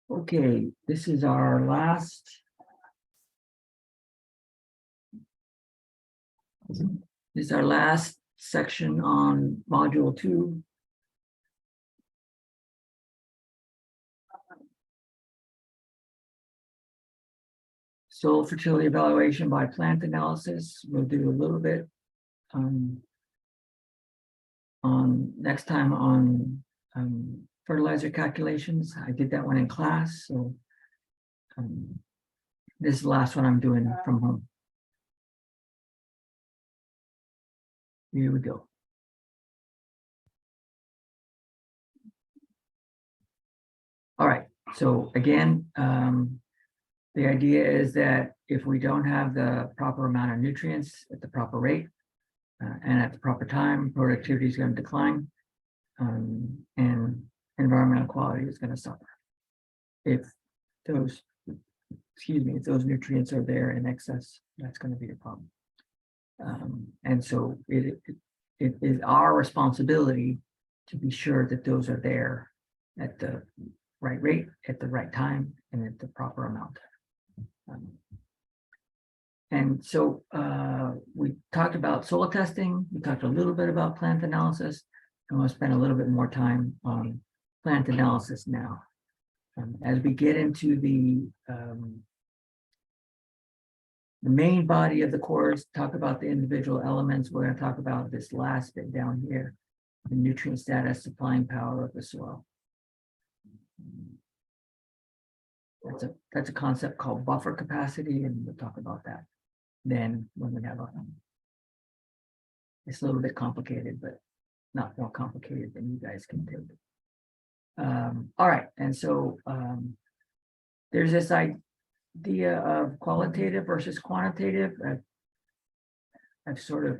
Okay, this is our last. This is our last section on module 2. Soil fertility evaluation by plant analysis. We'll do a little bit on next time on fertilizer calculations. I did that one in class, so this is the last one I'm doing from home. Here we go. All right, so again, the idea is that if we don't have the proper amount of nutrients at the proper rate and at the proper time, productivity is going to decline and environmental quality is going to suffer. If those, if those nutrients are there in excess, that's going to be a problem. And so it is our responsibility to be sure that those are there at the right rate, at the right time, and at the proper amount. And so we talked about soil testing. We talked a little bit about plant analysis. I want to spend a little bit more time on plant analysis now. As we get into the main body of the course, talk about the individual elements. We're going to talk about this last bit down here, the nutrient status, supplying power of the soil. That's a concept called buffer capacity, and we'll talk about that then when we have it's a little bit complicated, but not more complicated than you guys can take. All right, and so there's this idea of qualitative versus quantitative. I've sort of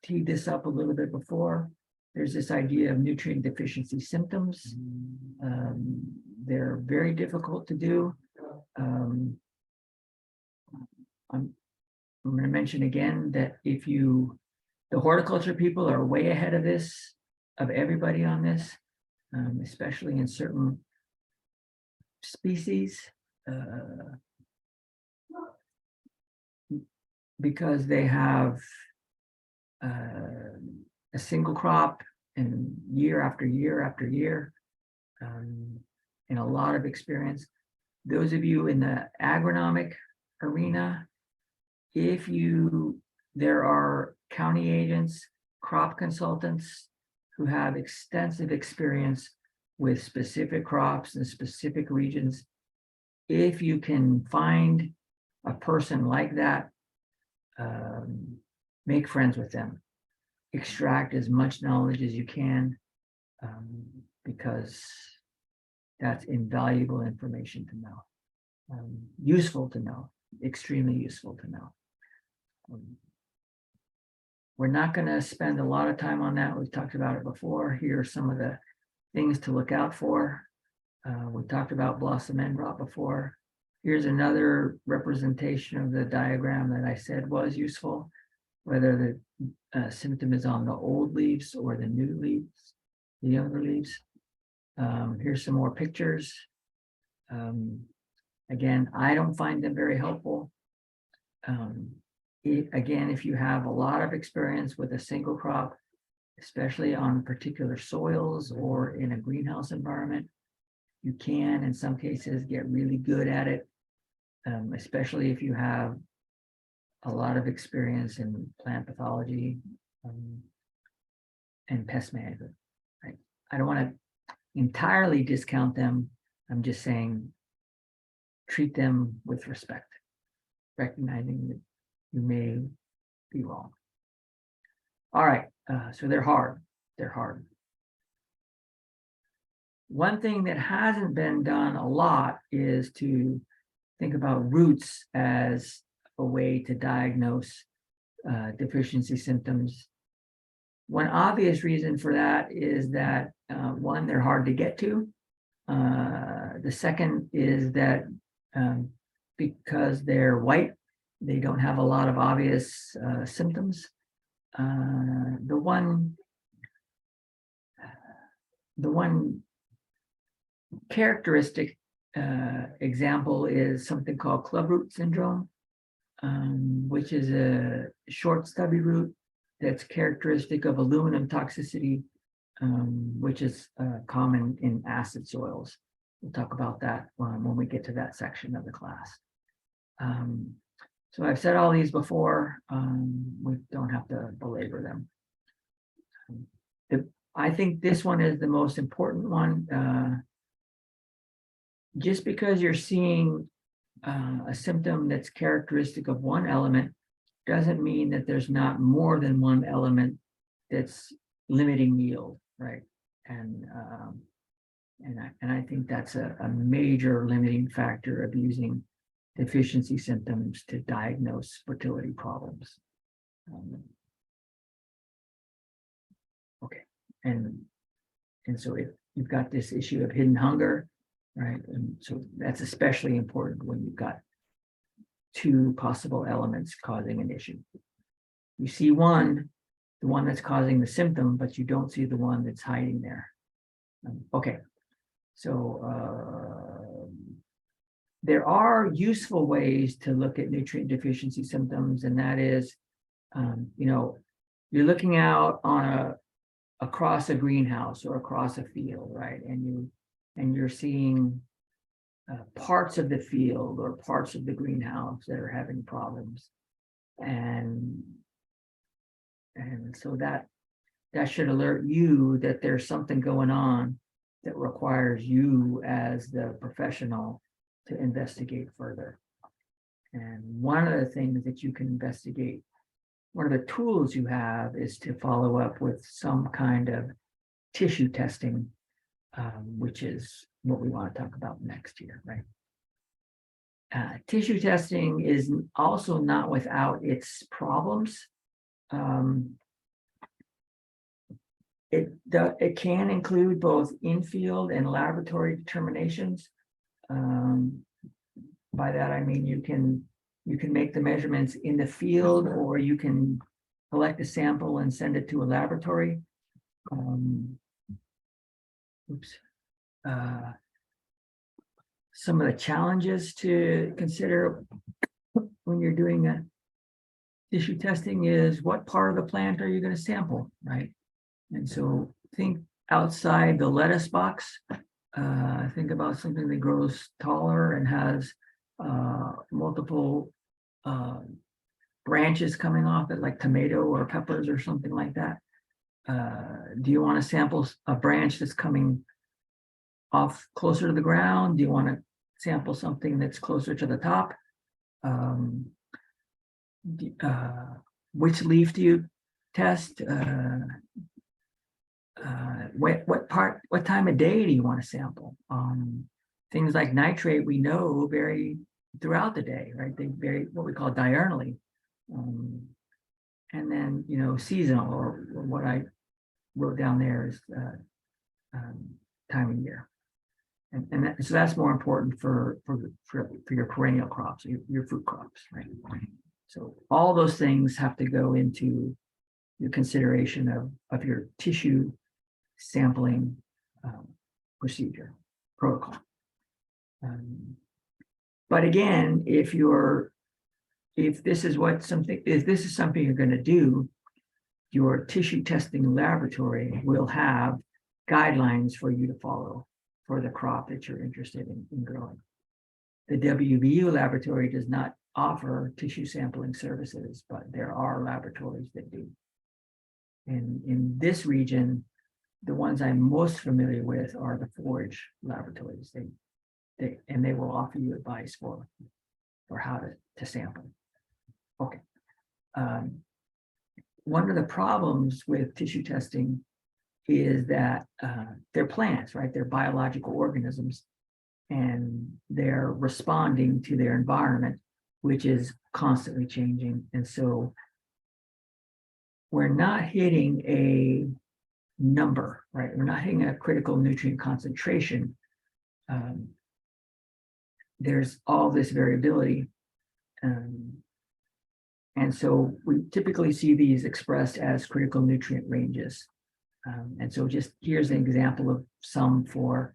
teed this up a little bit before. There's this idea of nutrient deficiency symptoms. They're very difficult to do. I'm going to mention again that the horticulture people are way ahead of this, of everybody on this, especially in certain species, because they have a single crop and year after year after year, and a lot of experience. Those of you in the agronomic arena, there are county agents, crop consultants who have extensive experience with specific crops and specific regions. If you can find a person like that, make friends with them. Extract as much knowledge as you can, because that's invaluable information to know. Useful to know, extremely useful to know. We're not going to spend a lot of time on that. We've talked about it before. Here are some of the things to look out for. We talked about blossom end rot before. Here's another representation of the diagram that I said was useful, whether the symptom is on the old leaves or the new leaves, the younger leaves. Here's some more pictures. Again, I don't find them very helpful. Again, if you have a lot of experience with a single crop, especially on particular soils or in a greenhouse environment, you can, in some cases, get really good at it, especially if you have a lot of experience in plant pathology and pest management. Right? I don't want to entirely discount them. I'm just saying treat them with respect, recognizing that you may be wrong. All right, so they're hard. They're hard. One thing that hasn't been done a lot is to think about roots as a way to diagnose deficiency symptoms. One obvious reason for that is that, one, they're hard to get to. The second is that because they're white, they don't have a lot of obvious symptoms. The one characteristic example is something called clubroot syndrome, which is a short stubby root that's characteristic of aluminum toxicity, which is common in acid soils. We'll talk about that when we get to that section of the class. So I've said all these before. We don't have to belabor them. I think this one is the most important one. Just because you're seeing a symptom that's characteristic of one element doesn't mean that there's not more than one element that's limiting yield, right? And I think that's a major limiting factor of using deficiency symptoms to diagnose fertility problems. Okay, and so if you've got this issue of hidden hunger, right? And so that's especially important when you've got two possible elements causing an issue. You see one, the one that's causing the symptom, but you don't see the one that's hiding there. Okay, so there are useful ways to look at nutrient deficiency symptoms, and that is, you're looking out on across a greenhouse or across a field, right? And you're seeing parts of the field or parts of the greenhouse that are having problems, and so that should alert you that there's something going on that requires you as the professional to investigate further. And one of the things that you can investigate, one of the tools you have, is to follow up with some kind of tissue testing, which is what we want to talk about next year, right? Tissue testing is also not without its problems. It can include both in-field and laboratory determinations. By that I mean you can make the measurements in the field, or you can collect a sample and send it to a laboratory. Some of the challenges to consider when you're doing a tissue testing is, what part of the plant are you going to sample, right? And so think outside the lettuce box. Think about something that grows taller and has multiple branches coming off it, like tomato or peppers or something like that. Do you want to sample a branch that's coming off closer to the ground? Do you want to sample something that's closer to the top? Which leaf do you test? What time of day do you want to sample? Things like nitrate, we know, vary throughout the day, right? They vary what we call diurnally. And then, seasonal, or what I wrote down there is time of year. And so that's more important for your perennial crops, your fruit crops, right? So all those things have to go into your consideration of your tissue sampling procedure protocol. But again, if this is something you're going to do, your tissue testing laboratory will have guidelines for you to follow for the crop that you're interested in growing. The WVU laboratory does not offer tissue sampling services, but there are laboratories that do. And in this region, the ones I'm most familiar with are the forage laboratories. They will offer you advice for how to sample. Okay. One of the problems with tissue testing is that they're plants, right? They're biological organisms, and they're responding to their environment, which is constantly changing. And so we're not hitting a number, right? We're not hitting a critical nutrient concentration. There's all this variability. And so we typically see these expressed as critical nutrient ranges. And so just here's an example of some for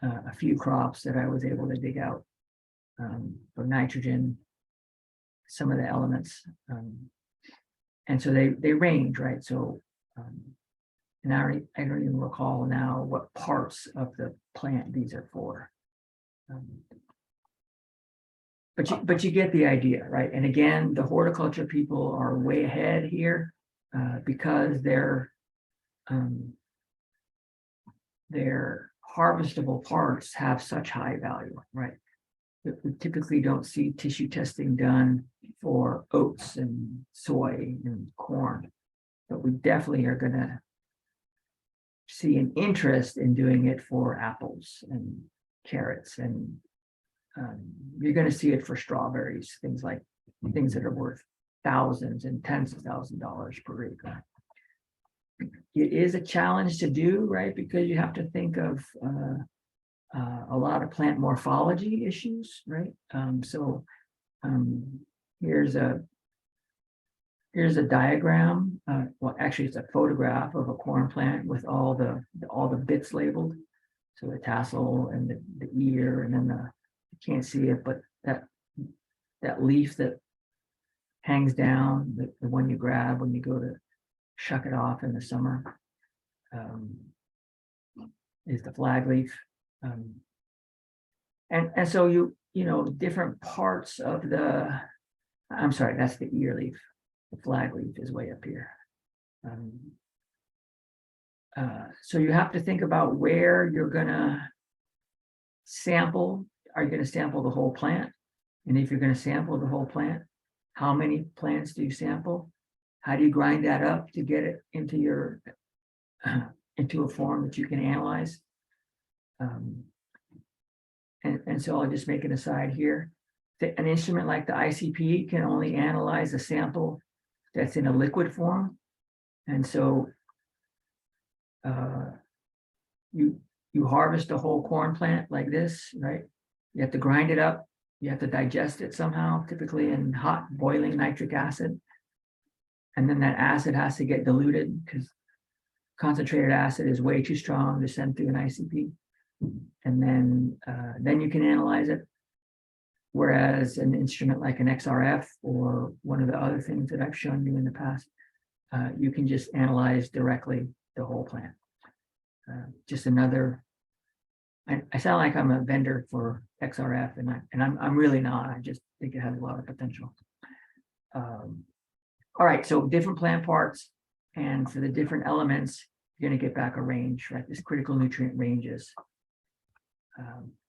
a few crops that I was able to dig out for nitrogen, some of the elements. And so they range, right? So, and I don't even recall now what parts of the plant these are for. But you get the idea, right? And again, the horticulture people are way ahead here because their harvestable parts have such high value, right? We typically don't see tissue testing done for oats and soy and corn, but we definitely are going to see an interest in doing it for apples and carrots, and you're going to see it for strawberries, things that are worth thousands and tens of thousands of dollars per acre. It is a challenge to do, right? Because you have to think of a lot of plant morphology issues, right? Here's a diagram. Well, actually, it's a photograph of a corn plant with all the bits labeled. So the tassel and the ear, and then you can't see it, but that leaf that hangs down, the one you grab when you go to shuck it off in the summer, is the flag leaf. And so you know, different parts of I'm sorry, that's the ear leaf. The flag leaf is way up here. So you have to think about where you're gonna sample. Are you gonna sample the whole plant? And if you're gonna sample the whole plant, how many plants do you sample? How do you grind that up to get it into your into a form that you can analyze? And so I'll just make an aside here. An instrument like the ICP can only analyze a sample that's in a liquid form. And so you harvest a whole corn plant like this, right? You have to grind it up. You have to digest it somehow, typically in hot boiling nitric acid. And then that acid has to get diluted because concentrated acid is way too strong to send through an ICP. And then you can analyze it. Whereas an instrument like an XRF or one of the other things that I've shown you in the past, you can just analyze directly the whole plant. Just another, I sound like I'm a vendor for XRF, and I'm really not. I just think it has a lot of potential. All right, so different plant parts, and for the different elements, you're going to get back a range, right? This critical nutrient ranges.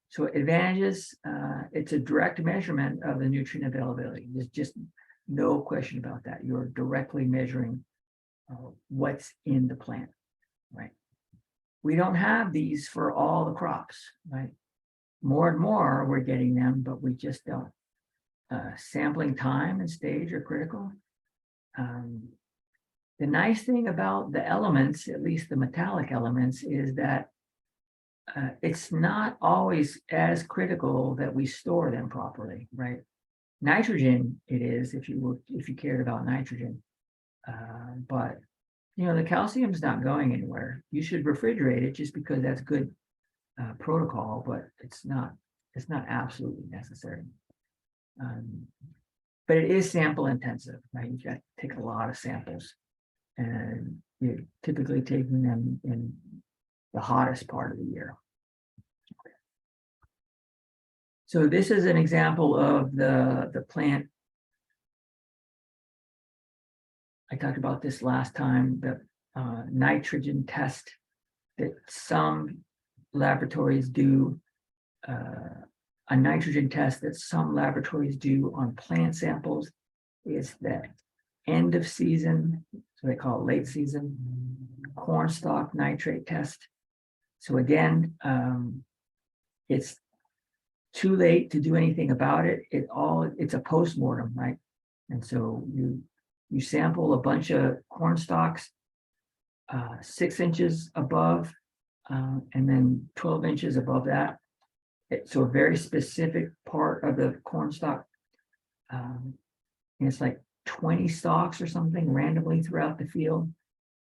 So advantages, it's a direct measurement of the nutrient availability. There's just no question about that. You're directly measuring what's in the plant, right? We don't have these for all the crops, right? More and more we're getting them, but we just don't. Sampling time and stage are critical. The nice thing about the elements, at least the metallic elements, is that it's not always as critical that we store them properly, right? Nitrogen, it is, if you cared about nitrogen, but you know, the calcium's not going anywhere. You should refrigerate it just because that's good protocol, but it's not absolutely necessary. But it is sample intensive, right? You've got to take a lot of samples, and you're typically taking them in the hottest part of the year. So this is an example of the plant. I talked about this last time, the nitrogen test that some laboratories do, a nitrogen test that some laboratories do on plant samples is the end of season, so they call it late season, corn stalk nitrate test. So again, it's too late to do anything about it. It's a postmortem, right? And so you sample a bunch of corn stalks 6 inches above and then 12 inches above that. So a very specific part of the corn stalk. And it's like 20 stalks or something randomly throughout the field.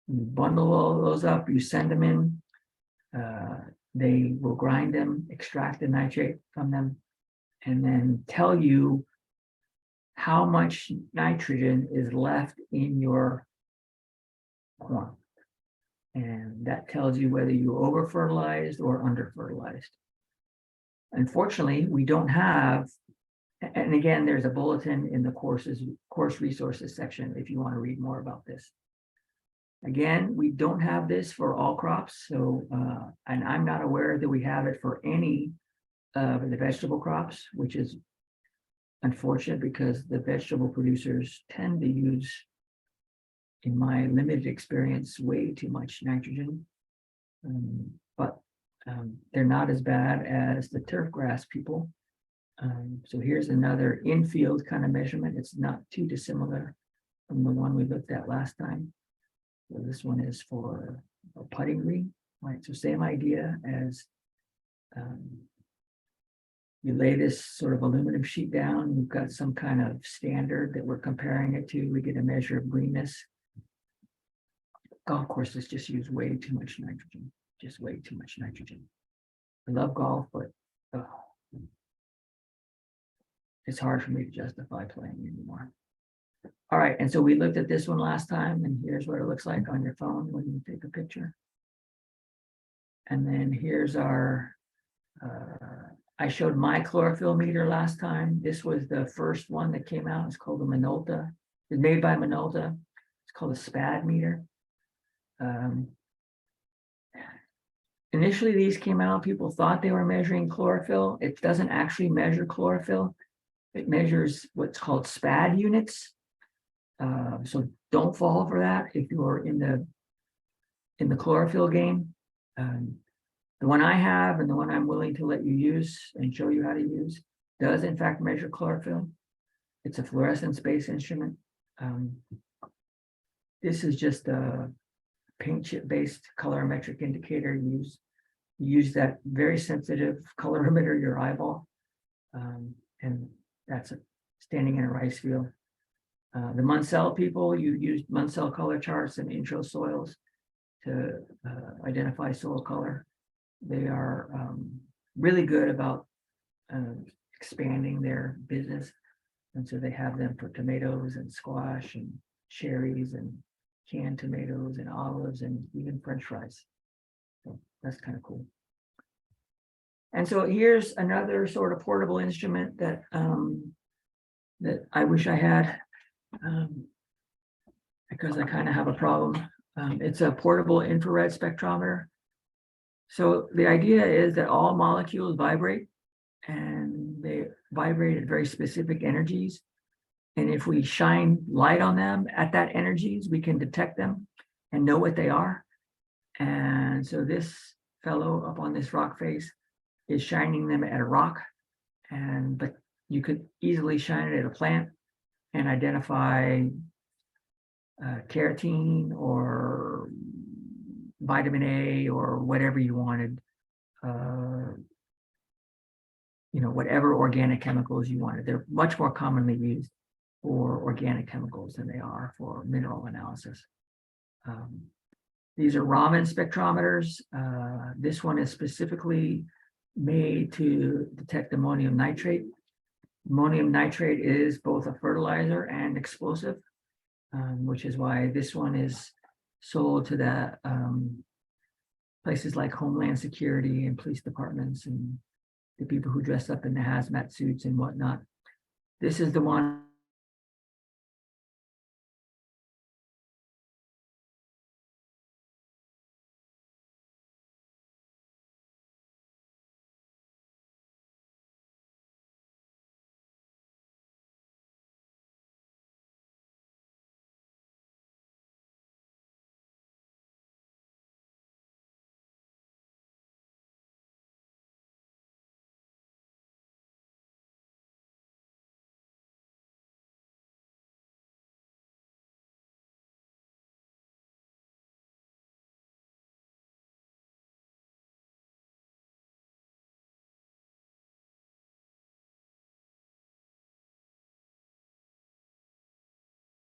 You bundle all of those up, you send them in. They will grind them, extract the nitrate from them, and then tell you how much nitrogen is left in your corn. And that tells you whether you over fertilized or under fertilized. Unfortunately, we don't have, and again, there's a bulletin in the course resources section if you want to read more about this. Again, we don't have this for all crops. So, and I'm not aware that we have it for any of the vegetable crops, which is unfortunate because the vegetable producers tend to use, in my limited experience, way too much nitrogen. But they're not as bad as the turf grass people. So here's another infield kind of measurement. It's not too dissimilar from the one we looked at last time. So this one is for a putting green, right? So same idea as you lay this sort of aluminum sheet down, you've got some kind of standard that we're comparing it to. We get a measure of greenness. Golf courses just use way too much nitrogen, just way too much nitrogen. I love golf, but it's hard for me to justify playing anymore. All right, and so we looked at this one last time, and here's what it looks like on your phone when you take a picture. And then here's our, I showed my chlorophyll meter last time. This was the first one that came out. It's called the Minolta. It's made by Minolta. It's called a SPAD meter. Initially, these came out, people thought they were measuring chlorophyll. It doesn't actually measure chlorophyll. It measures what's called SPAD units. So don't fall for that if you're in the chlorophyll game. The one I have and the one I'm willing to let you use and show you how to use does in fact measure chlorophyll. It's a fluorescence-based instrument. This is just a paint chip-based colorimetric indicator. You use that very sensitive colorimeter, your eyeball, and that's standing in a rice field. The Munsell people, you used Munsell color charts and intro soils to identify soil color. They are really good about expanding their business. And so they have them for tomatoes and squash and cherries and canned tomatoes and olives and even French fries. So that's kind of cool. And so here's another sort of portable instrument that that I wish I had because I kind of have a problem. It's a portable infrared spectrometer. So the idea is that all molecules vibrate, and they vibrate at very specific energies. And if we shine light on them at that energies, we can detect them and know what they are. And so this fellow up on this rock face is shining them at a rock, but you could easily shine it at a plant and identify carotene or vitamin A or whatever you wanted, whatever organic chemicals you wanted. They're much more commonly used for organic chemicals than they are for mineral analysis. These are Raman spectrometers. This one is specifically made to detect ammonium nitrate. Ammonium nitrate is both a fertilizer and explosive, which is why this one is sold to the places like Homeland Security and police departments and the people who dress up in the hazmat suits and whatnot. This is the one